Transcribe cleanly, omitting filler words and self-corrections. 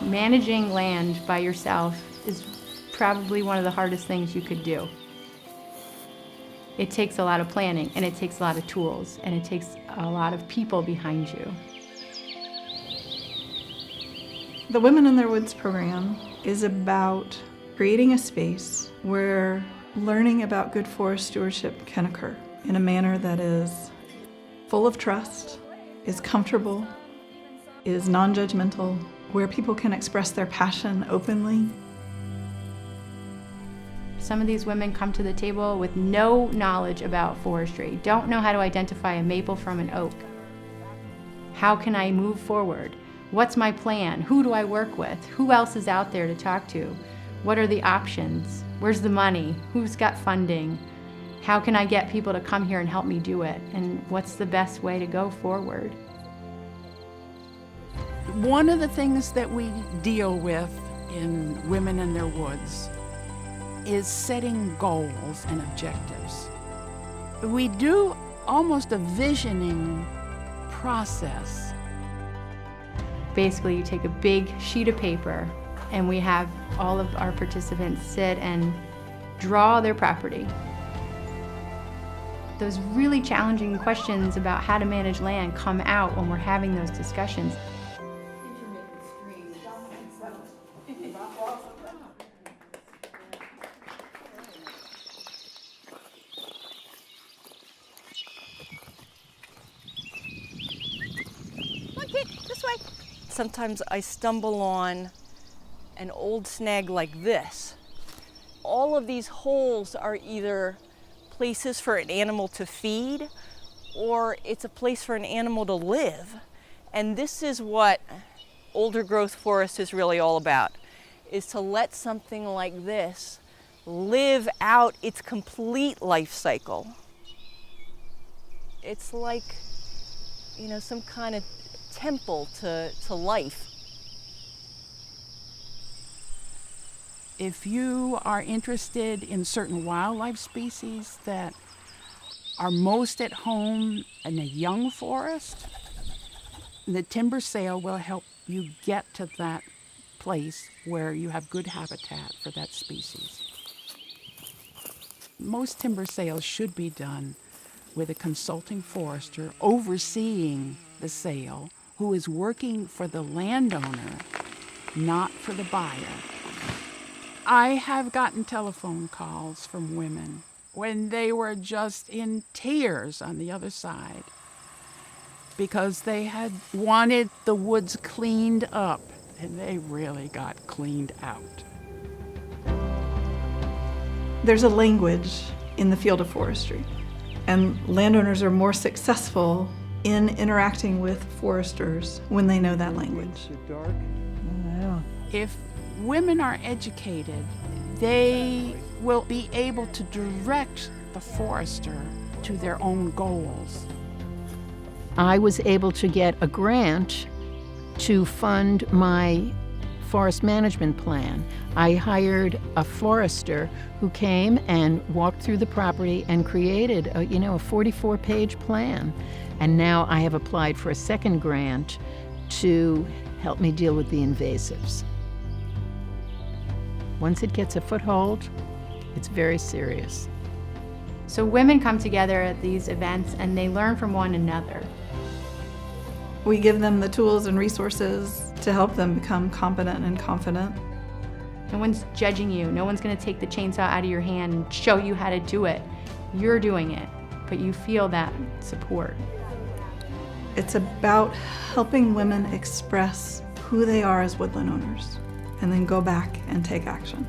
Managing land by yourself is probably one of the hardest things you could do. It takes a lot of planning, and it takes a lot of tools, and it takes a lot of people behind you. The Women in Their Woods program is about creating a space where learning about good forest stewardship can occur in a manner that is full of trust, is comfortable, is non-judgmental, where people can express their passion openly. Some of these women come to the table with no knowledge about forestry, don't know how to identify a maple from an oak. How can I move forward? What's my plan? Who do I work with? Who else is out there to talk to? What are the options? Where's the money? Who's got funding? How can I get people to come here and help me do it? And what's the best way to go forward? One of the things that we deal with in Women in Their Woods is setting goals and objectives. We do almost a visioning process. Basically, you take a big sheet of paper and we have all of our participants sit and draw their property. Those really challenging questions about how to manage land come out when we're having those discussions. This way. Sometimes I stumble on an old snag like this. All of these holes are either places for an animal to feed or it's a place for an animal to live. And this is what older growth forest is really all about, is to let something like this live out its complete life cycle. It's like, you know, some kind of temple to life. If you are interested in certain wildlife species that are most at home in a young forest, the timber sale will help you get to that place where you have good habitat for that species. Most timber sales should be done with a consulting forester overseeing the sale who is working for the landowner, not for the buyer. I have gotten telephone calls from women when they were just in tears on the other side because they had wanted the woods cleaned up, and they really got cleaned out. There's a language in the field of forestry, and landowners are more successful in interacting with foresters when they know that language. If women are educated, they will be able to direct the forester to their own goals. I was able to get a grant to fund my forest management plan. I hired a forester who came and walked through the property and created a 44-page plan. And now I have applied for a second grant to help me deal with the invasives. Once it gets a foothold, it's very serious. So women come together at these events and they learn from one another. We give them the tools and resources to help them become competent and confident. No one's judging you. No one's going to take the chainsaw out of your hand and show you how to do it. You're doing it, but you feel that support. It's about helping women express who they are as woodland owners and then go back and take action.